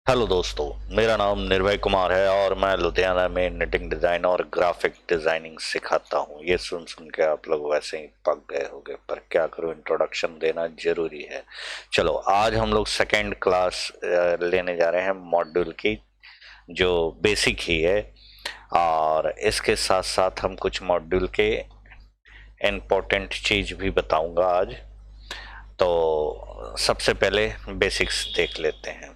Hello दोस्तों, मेरा नाम निर्भय कुमार है और मैं लुधियाना में निटिंग डिज़ाइन और ग्राफिक डिज़ाइनिंग सिखाता हूँ। ये सुन सुन के आप लोग वैसे ही पक गए होंगे, पर क्या करूँ, इंट्रोडक्शन देना ज़रूरी है। चलो, आज हम लोग सेकेंड क्लास लेने जा रहे हैं मॉड्यूल की, जो बेसिक ही है। और इसके साथ साथ हम कुछ मॉड्यूल के इम्पोर्टेंट चीज़ भी बताऊँगा आज। तो सबसे पहले बेसिक्स देख लेते हैं।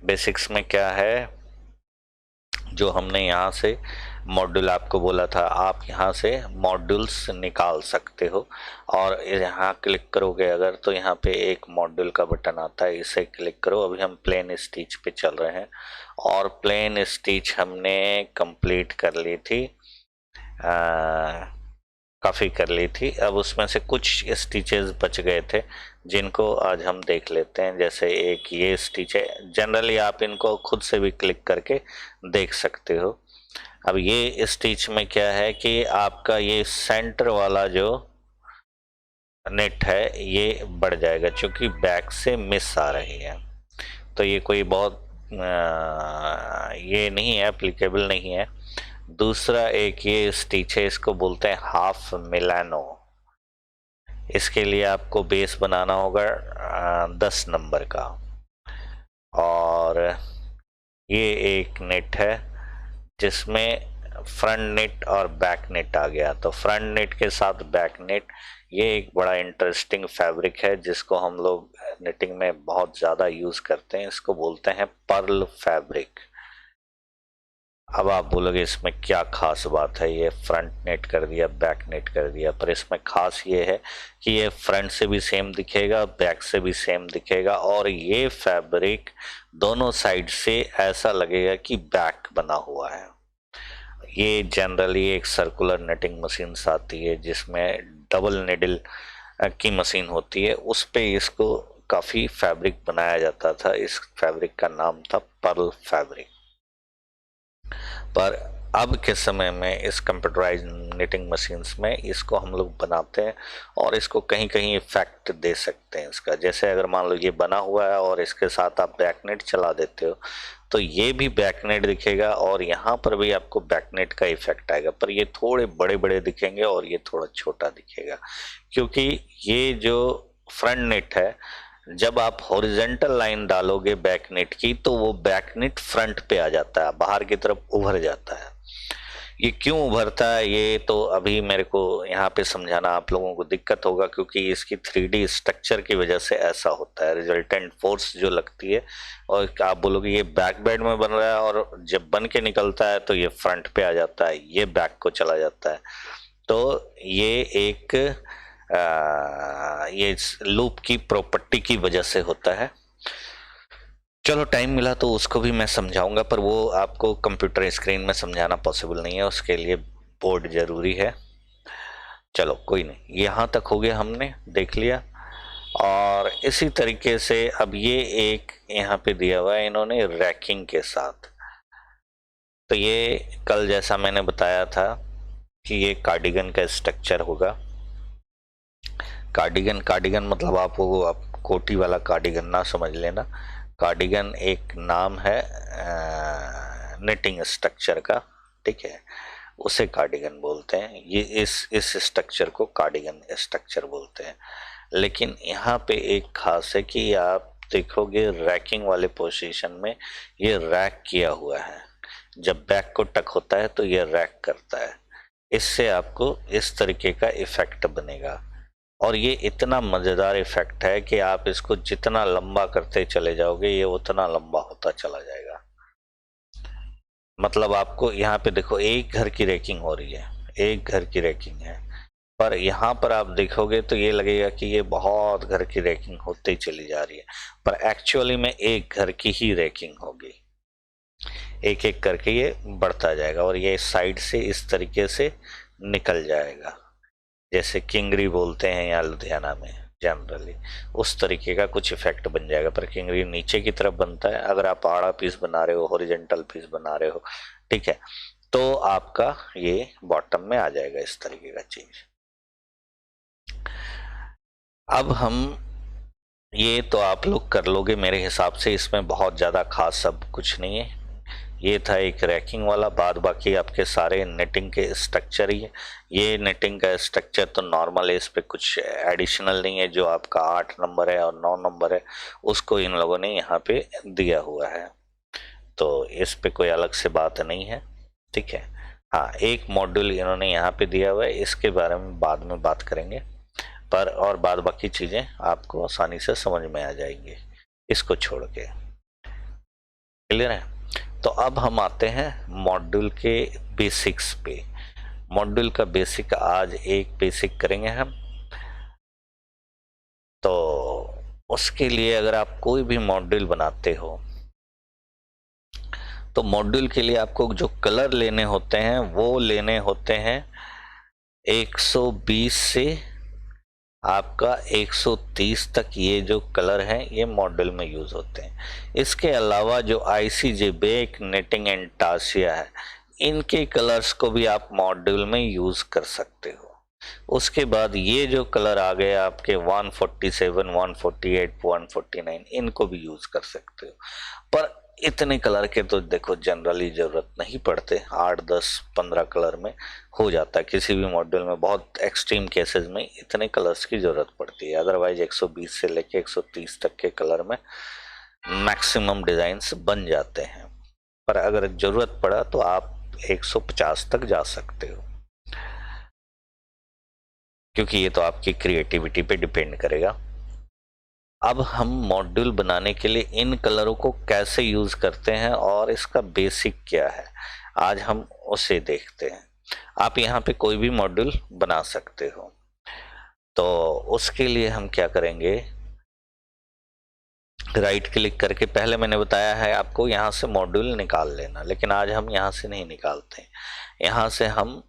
बेसिक्स में क्या है, जो हमने यहाँ से मॉड्यूल आपको बोला था, आप यहाँ से मॉड्यूल्स निकाल सकते हो। और यहाँ क्लिक करोगे अगर, तो यहाँ पे एक मॉड्यूल का बटन आता है, इसे क्लिक करो। अभी हम प्लेन स्टिच पे चल रहे हैं और प्लेन स्टिच हमने कंप्लीट कर ली थी, काफ़ी कर ली थी। अब उसमें से कुछ स्टिचेस बच गए थे, जिनको आज हम देख लेते हैं। जैसे एक ये स्टिच है, जनरली आप इनको खुद से भी क्लिक करके देख सकते हो। अब ये स्टिच में क्या है कि आपका ये सेंटर वाला जो नेट है ये बढ़ जाएगा, क्योंकि बैक से मिस आ रही है। तो ये कोई बहुत ये नहीं है, एप्लीकेबल नहीं है। दूसरा एक ये स्टिच है, इसको बोलते हैं हाफ मिलानो। इसके लिए आपको बेस बनाना होगा 10 नंबर का। और ये एक नेट है जिसमें फ्रंट नेट और बैक नेट आ गया, तो फ्रंट नेट के साथ बैक नेट, ये एक बड़ा इंटरेस्टिंग फैब्रिक है जिसको हम लोग नेटिंग में बहुत ज़्यादा यूज़ करते हैं। इसको बोलते हैं पर्ल फैब्रिक। अब आप बोलोगे इसमें क्या खास बात है, ये फ्रंट नेट कर दिया, बैक नेट कर दिया। पर इसमें खास ये है कि ये फ्रंट से भी सेम दिखेगा, बैक से भी सेम दिखेगा, और ये फैब्रिक दोनों साइड से ऐसा लगेगा कि बैक बना हुआ है। ये जनरली एक सर्कुलर नेटिंग मशीन आती है जिसमें डबल निडल की मशीन होती है, उस पे इसको काफ़ी फैब्रिक बनाया जाता था। इस फैब्रिक का नाम था पर्ल फैब्रिक। पर अब के समय में इस कंप्यूटराइज निटिंग मशीन्स में इसको हम लोग बनाते हैं और इसको कहीं कहीं इफेक्ट दे सकते हैं इसका। जैसे अगर मान लो ये बना हुआ है और इसके साथ आप बैकनेट चला देते हो, तो ये भी बैकनेट दिखेगा और यहाँ पर भी आपको बैकनेट का इफेक्ट आएगा। पर ये थोड़े बड़े बड़े दिखेंगे और ये थोड़ा छोटा दिखेगा, क्योंकि ये जो फ्रंट नेट है, जब आप हॉरिजेंटल लाइन डालोगे बैकनेट की, तो वो बैकनेट फ्रंट पे आ जाता है, बाहर की तरफ उभर जाता है। ये क्यों उभरता है, ये तो अभी मेरे को यहाँ पे समझाना आप लोगों को दिक्कत होगा, क्योंकि इसकी 3D स्ट्रक्चर की वजह से ऐसा होता है। रिजल्टेंट फोर्स जो लगती है, और आप बोलोगे ये बैक बेड में बन रहा है और जब बन के निकलता है तो ये फ्रंट पे आ जाता है, ये बैक को चला जाता है। तो ये एक ये लूप की प्रॉपर्टी की वजह से होता है। चलो, टाइम मिला तो उसको भी मैं समझाऊंगा, पर वो आपको कंप्यूटर स्क्रीन में समझाना पॉसिबल नहीं है, उसके लिए बोर्ड जरूरी है। चलो कोई नहीं, यहाँ तक हो गया, हमने देख लिया। और इसी तरीके से अब ये एक यहाँ पे दिया हुआ है इन्होंने रैकिंग के साथ। तो ये कल जैसा मैंने बताया था कि ये कार्डिगन का स्ट्रक्चर होगा। कार्डिगन कार्डिगन मतलब आप कोटी वाला कार्डिगन ना समझ लेना। कार्डिगन एक नाम है निटिंग स्ट्रक्चर का, ठीक है, उसे कार्डिगन बोलते हैं। ये इस स्ट्रक्चर को कार्डिगन स्ट्रक्चर बोलते हैं। लेकिन यहाँ पे एक खास है कि आप देखोगे रैकिंग वाले पोजीशन में ये रैक किया हुआ है। जब बैक को टक होता है तो ये रैक करता है, इससे आपको इस तरीके का इफेक्ट बनेगा। और ये इतना मज़ेदार इफेक्ट है कि आप इसको जितना लंबा करते चले जाओगे ये उतना लंबा होता चला जाएगा। मतलब आपको यहाँ पे देखो, एक घर की रेकिंग हो रही है, एक घर की रेकिंग है, पर यहाँ पर आप देखोगे तो ये लगेगा कि ये बहुत घर की रेकिंग होती चली जा रही है, पर एक्चुअली में एक घर की ही रेकिंग होगी। एक एक करके ये बढ़ता जाएगा और ये साइड से इस तरीके से निकल जाएगा, जैसे किंगरी बोलते हैं यहाँ लुधियाना में जनरली, उस तरीके का कुछ इफेक्ट बन जाएगा। पर किंगरी नीचे की तरफ बनता है, अगर आप आड़ा पीस बना रहे हो, हॉरिजेंटल पीस बना रहे हो, ठीक है, तो आपका ये बॉटम में आ जाएगा इस तरीके का चीज। अब हम ये तो आप लोग कर लोगे मेरे हिसाब से, इसमें बहुत ज़्यादा खास सब कुछ नहीं है। ये था एक रैकिंग वाला, बाद बाकी आपके सारे नेटिंग के स्ट्रक्चर ही है। ये नेटिंग का स्ट्रक्चर तो नॉर्मल है, इस पे कुछ एडिशनल नहीं है। जो आपका 8 नंबर है और 9 नंबर है उसको इन लोगों ने यहाँ पे दिया हुआ है, तो इस पे कोई अलग से बात नहीं है, ठीक है। हाँ, एक मॉड्यूल इन्होंने यहाँ पे दिया हुआ है, इसके बारे में बाद में बात करेंगे, पर और बाद बाकी चीज़ें आपको आसानी से समझ में आ जाएंगी इसको छोड़ के। क्लियर है? तो अब हम आते हैं मॉड्यूल के बेसिक्स पे। मॉड्यूल का बेसिक आज एक बेसिक करेंगे हम। तो उसके लिए अगर आप कोई भी मॉड्यूल बनाते हो तो मॉड्यूल के लिए आपको जो कलर लेने होते हैं वो लेने होते हैं 120 से आपका 130 तक। ये जो कलर हैं ये मॉड्यूल में यूज होते हैं। इसके अलावा जो ICJ बेक, नेटिंग एंड टासिया है, इनके कलर्स को भी आप मॉड्यूल में यूज कर सकते हो। उसके बाद ये जो कलर आ गए आपके 147, 148, 149, इनको भी यूज कर सकते हो। पर इतने कलर के तो देखो जनरली जरूरत नहीं पड़ते, 8, 10, 15 कलर में हो जाता है। किसी भी मॉड्यूल में बहुत एक्सट्रीम केसेस में इतने कलर्स की जरूरत पड़ती है, अदरवाइज 120 से लेके 130 तक के कलर में मैक्सिमम डिजाइन्स बन जाते हैं। पर अगर जरूरत पड़ा तो आप 150 तक जा सकते हो, क्योंकि ये तो आपकी क्रिएटिविटी पे डिपेंड करेगा। अब हम मॉड्यूल बनाने के लिए इन कलरों को कैसे यूज करते हैं और इसका बेसिक क्या है, आज हम उसे देखते हैं। आप यहाँ पे कोई भी मॉड्यूल बना सकते हो। तो उसके लिए हम क्या करेंगे, राइट क्लिक करके, पहले मैंने बताया है आपको यहाँ से मॉड्यूल निकाल लेना, लेकिन आज हम यहाँ से नहीं निकालते। यहाँ से हम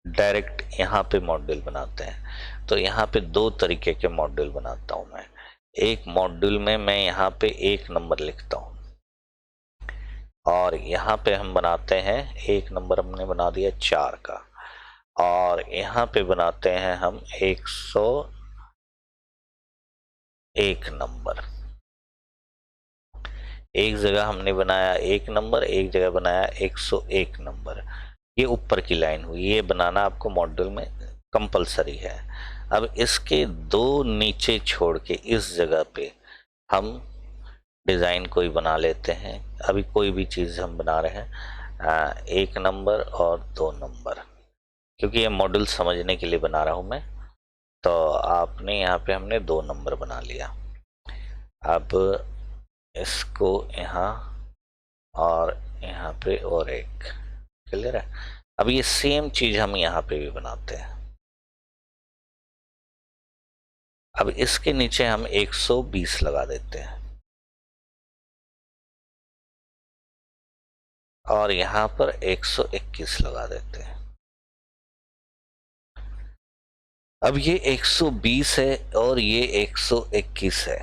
डायरेक्ट यहाँ पे मॉड्यूल बनाते हैं। तो यहाँ पे दो तरीके के मॉड्यूल बनाता हूँ मैं। एक मॉड्यूल में मैं यहाँ पे 1 नंबर लिखता हूँ, और यहाँ पे हम बनाते हैं 1 नंबर हमने बना दिया 4 का, और यहाँ पे बनाते हैं हम 101 नंबर। एक जगह हमने बनाया 1 नंबर, एक जगह बनाया 101 नंबर। ये ऊपर की लाइन हुई, ये बनाना आपको मॉड्यूल में कंपलसरी है। अब इसके 2 नीचे छोड़ के इस जगह पे हम डिज़ाइन कोई बना लेते हैं। अभी कोई भी चीज़ हम बना रहे हैं 1 नंबर और 2 नंबर, क्योंकि ये मॉड्यूल समझने के लिए बना रहा हूँ मैं। तो आपने यहाँ पे हमने 2 नंबर बना लिया। अब इसको यहाँ और यहाँ पे और एक, क्लियर है? अब ये सेम चीज हम यहाँ पे भी बनाते हैं। अब इसके नीचे हम 120 लगा देते हैं, और यहाँ पर 121 लगा देते हैं। अब ये 120 है और ये 121 है,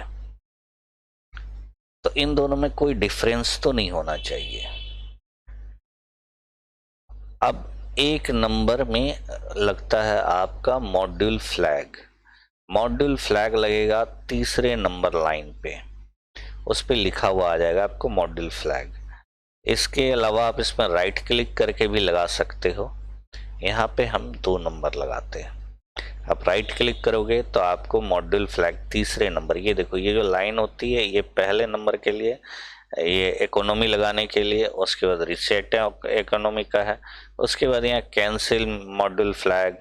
तो इन दोनों में कोई डिफरेंस तो नहीं होना चाहिए। अब 1 नंबर में लगता है आपका मॉड्यूल फ्लैग। मॉड्यूल फ्लैग लगेगा तीसरे नंबर लाइन पे, उस पे लिखा हुआ आ जाएगा आपको मॉड्यूल फ्लैग। इसके अलावा आप इसमें राइट क्लिक करके भी लगा सकते हो। यहाँ पे हम 2 नंबर लगाते हैं। आप राइट क्लिक करोगे तो आपको मॉड्यूल फ्लैग तीसरे नंबर, ये देखो ये जो लाइन होती है ये पहले नंबर के लिए, ये इकोनॉमी लगाने के लिए, उसके बाद रिसेट इकोनॉमी का है, उसके बाद यहाँ cancel module flag,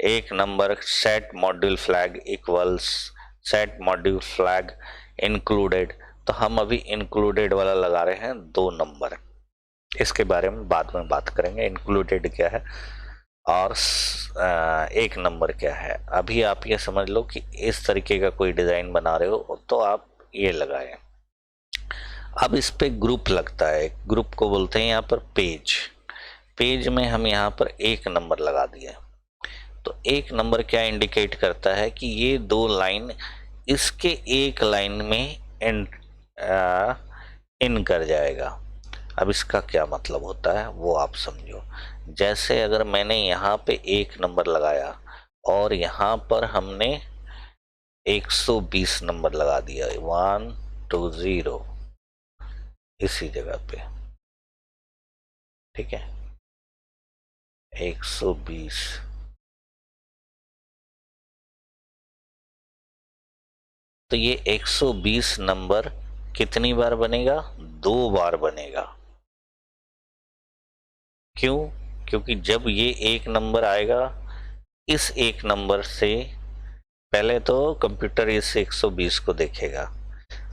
1 number, set module flag equals, set module flag included. तो हम अभी इंक्लूडेड वाला लगा रहे हैं 2 नंबर। इसके बारे में बाद में बात करेंगे, इंक्लूडेड क्या है और 1 नंबर क्या है। अभी आप ये समझ लो कि इस तरीके का कोई डिजाइन बना रहे हो तो आप ये लगाएं। अब इस पे ग्रुप लगता है, ग्रुप को बोलते हैं यहाँ पर पेज। पेज में हम यहाँ पर 1 नंबर लगा दिया। तो 1 नंबर क्या इंडिकेट करता है कि ये 2 लाइन इसके एक लाइन में इन कर जाएगा। अब इसका क्या मतलब होता है वो आप समझो। जैसे अगर मैंने यहाँ पे 1 नंबर लगाया और यहाँ पर हमने 120 नंबर लगा दिया, 120 इसी जगह पे, ठीक है, 120। तो ये 120 नंबर कितनी बार बनेगा? 2 बार बनेगा। क्यों? क्योंकि जब ये एक नंबर आएगा, इस एक नंबर से पहले तो कंप्यूटर इस 120 को देखेगा।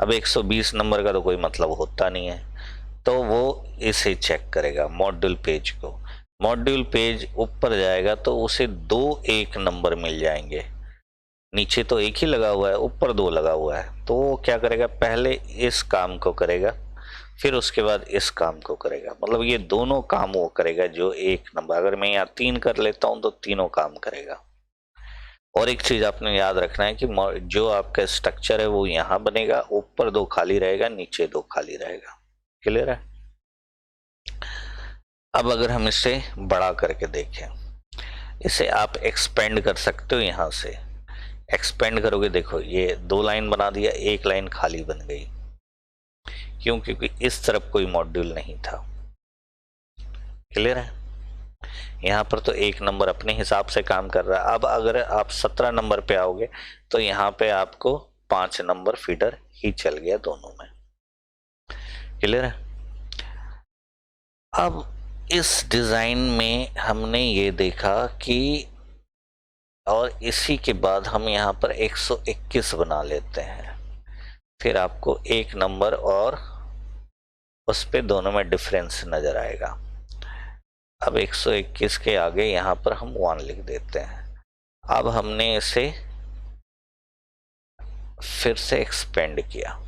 अब 120 नंबर का तो कोई मतलब होता नहीं है, तो वो इसे चेक करेगा, मॉड्यूल पेज को। मॉड्यूल पेज ऊपर जाएगा तो उसे 2 एक नंबर मिल जाएंगे। नीचे तो एक ही लगा हुआ है, ऊपर 2 लगा हुआ है, तो वो क्या करेगा, पहले इस काम को करेगा, फिर उसके बाद इस काम को करेगा। मतलब ये दोनों काम वो करेगा जो एक नंबर, अगर मैं यहाँ 3 कर लेता हूं तो तीनों काम करेगा। और एक चीज आपने याद रखना है कि जो आपका स्ट्रक्चर है वो यहाँ बनेगा, ऊपर 2 खाली रहेगा, नीचे 2 खाली रहेगा। क्लियर है? अब अगर हम इसे बड़ा करके देखें, इसे आप एक्सपेंड कर सकते हो। यहां से एक्सपेंड करोगे, देखो ये 2 लाइन बना दिया, एक लाइन खाली बन गई। क्यों? क्योंकि इस तरफ कोई मॉड्यूल नहीं था। क्लियर है? यहाँ पर तो एक नंबर अपने हिसाब से काम कर रहा है। अब अगर आप 17 नंबर पे आओगे तो यहाँ पे आपको 5 नंबर फीडर ही चल गया दोनों में। क्लियर है? अब इस डिजाइन में हमने ये देखा कि, और इसी के बाद हम यहाँ पर 121 बना लेते हैं, फिर आपको एक नंबर और उस पे दोनों में डिफरेंस नजर आएगा। अब 121 के आगे यहाँ पर हम 1 लिख देते हैं। अब हमने इसे फिर से एक्सपेंड किया।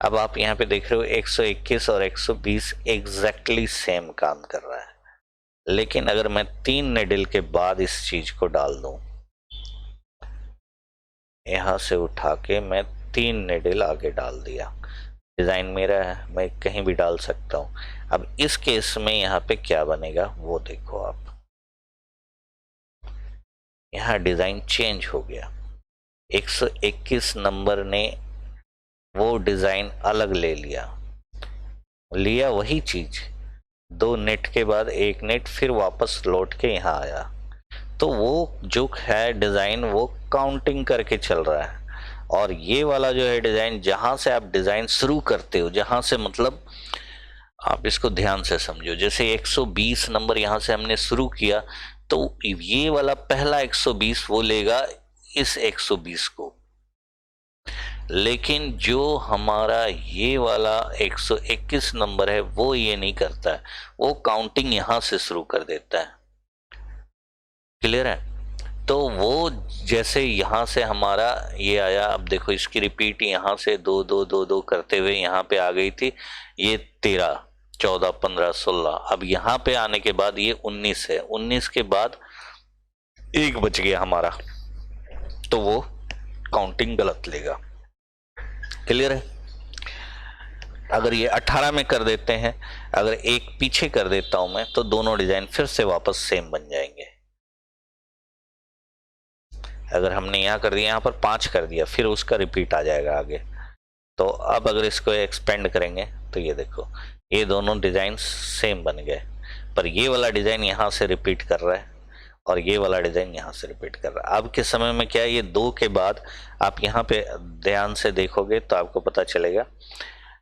अब आप यहाँ पे देख रहे हो 121 और 120 एग्जैक्टली सेम काम कर रहा है। लेकिन अगर मैं 3 नेडल के बाद इस चीज को डाल दूं, यहां से उठा के मैं 3 नेडल आगे डाल दिया, डिजाइन मेरा है, मैं कहीं भी डाल सकता हूं। अब इस केस में यहाँ पे क्या बनेगा वो देखो आप, यहाँ डिजाइन चेंज हो गया। 121 नंबर ने वो डिजाइन अलग ले लिया वही चीज, 2 नेट के बाद 1 नेट, फिर वापस लौट के यहाँ आया। तो वो जो है डिजाइन वो काउंटिंग करके चल रहा है। और ये वाला जो है डिजाइन, जहां से आप डिजाइन शुरू करते हो, जहां से मतलब आप इसको ध्यान से समझो, जैसे 120 नंबर यहां से हमने शुरू किया, तो ये वाला पहला 120 वो लेगा इस 120 को। लेकिन जो हमारा ये वाला 121 नंबर है वो ये नहीं करता है, वो काउंटिंग यहां से शुरू कर देता है। क्लियर है? तो वो जैसे यहां से हमारा ये आया, अब देखो इसकी रिपीट यहां से 2 2 2 2 करते हुए यहाँ पे आ गई थी, ये 13 14 15 16। अब यहाँ पे आने के बाद ये 19 है, 19 के बाद 1 बच गया हमारा, तो वो काउंटिंग गलत लेगा। क्लियर है? अगर ये 18 में कर देते हैं, अगर एक पीछे कर देता हूं मैं, तो दोनों डिजाइन फिर से वापस सेम बन जाएंगे। अगर हमने यहाँ कर दिया, यहाँ पर 5 कर दिया, फिर उसका रिपीट आ जाएगा आगे। तो अब अगर इसको एक्सपेंड करेंगे तो ये देखो, ये दोनों डिजाइन सेम बन गए, पर ये वाला डिजाइन यहाँ से रिपीट कर रहा है और ये वाला डिजाइन यहाँ से रिपीट कर रहा है। अब के समय में क्या है, ये 2 के बाद आप यहाँ पे ध्यान से देखोगे तो आपको पता चलेगा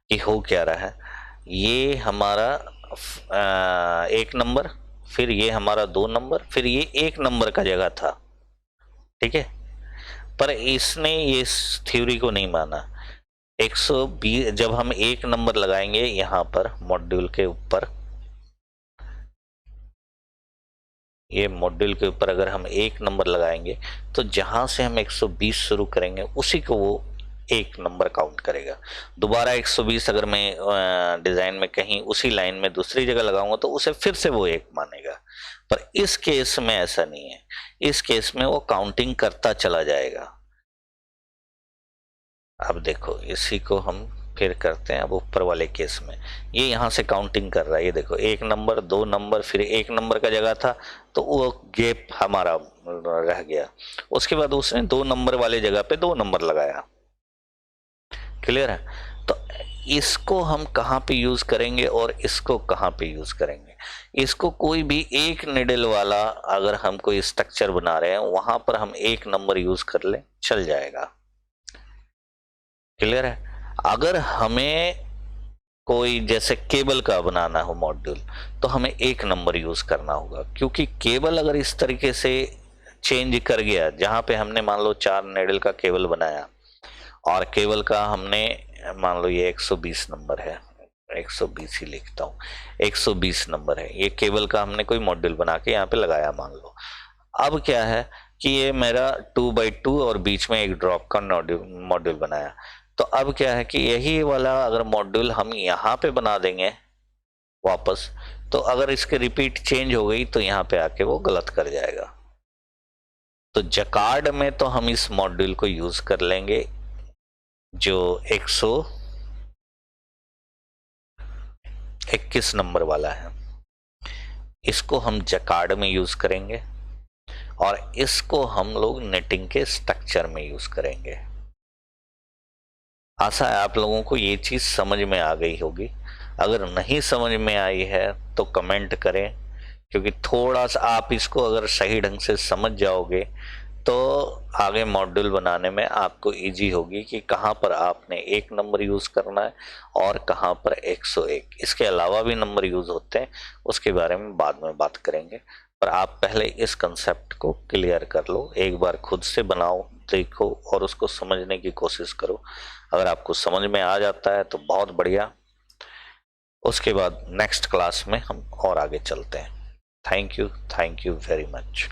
कि हो क्या रहा है। ये हमारा 1 नंबर, फिर ये हमारा 2 नंबर, फिर ये 1 नंबर का जगह था। ठीक है? पर इसने ये इस थ्योरी को नहीं माना। 120 जब हम 1 नंबर लगाएंगे यहाँ पर मॉड्यूल के ऊपर, ये मॉड्यूल के ऊपर अगर हम 1 नंबर लगाएंगे तो जहां से हम 120 शुरू करेंगे उसी को वो 1 नंबर काउंट करेगा। दोबारा 120 अगर मैं डिजाइन में कहीं उसी लाइन में दूसरी जगह लगाऊंगा तो उसे फिर से वो 1 मानेगा। पर इस केस में ऐसा नहीं है, इस केस में वो काउंटिंग करता चला जाएगा। अब देखो इसी को हम फिर करते हैं अब ऊपर वाले केस में। ये यहाँ से काउंटिंग कर रहा है, ये देखो 1 नंबर 2 नंबर, फिर 1 नंबर का जगह था तो वो गैप हमारा रह गया। उसके बाद उसने 2 नंबर वाले जगह पे 2 नंबर लगाया। क्लियर है? तो इसको हम कहाँ पे यूज करेंगे और इसको कहाँ पे यूज करेंगे? इसको कोई भी एक निडल वाला अगर हम कोई स्ट्रक्चर बना रहे हैं वहां पर हम 1 नंबर यूज कर ले, चल जाएगा। क्लियर है? अगर हमें कोई जैसे केबल का बनाना हो मॉड्यूल तो हमें 1 नंबर यूज करना होगा, क्योंकि केबल अगर इस तरीके से चेंज कर गया, जहां पे हमने मान लो 4 निडल का केबल बनाया और केबल का हमने मान लो ये 120 नंबर है, 120 ही लिखता हूँ, 120 नंबर है, ये केबल का हमने कोई मॉड्यूल बना के यहाँ पे लगाया मान लो। अब क्या है कि ये मेरा 2x2 और बीच में एक ड्रॉप का मॉड्यूल बनाया, तो अब क्या है कि यही वाला अगर मॉड्यूल हम यहाँ पे बना देंगे वापस, तो अगर इसके रिपीट चेंज हो गई तो यहाँ पे आके वो गलत कर जाएगा। तो जकार्ड में तो हम इस मॉड्यूल को यूज कर लेंगे जो 121 नंबर वाला है, इसको हम जकार्ड में यूज करेंगे और इसको हम लोग नेटिंग के स्ट्रक्चर में यूज करेंगे। आशा है आप लोगों को ये चीज समझ में आ गई होगी। अगर नहीं समझ में आई है तो कमेंट करें, क्योंकि थोड़ा सा आप इसको अगर सही ढंग से समझ जाओगे तो आगे मॉड्यूल बनाने में आपको इजी होगी कि कहाँ पर आपने 1 नंबर यूज करना है और कहाँ पर 101। इसके अलावा भी नंबर यूज होते हैं, उसके बारे में बाद में बात करेंगे, पर आप पहले इस कंसेप्ट को क्लियर कर लो। एक बार खुद से बनाओ, देखो और उसको समझने की कोशिश करो। अगर आपको समझ में आ जाता है तो बहुत बढ़िया, उसके बाद नेक्स्ट क्लास में हम और आगे चलते हैं। Thank you very much.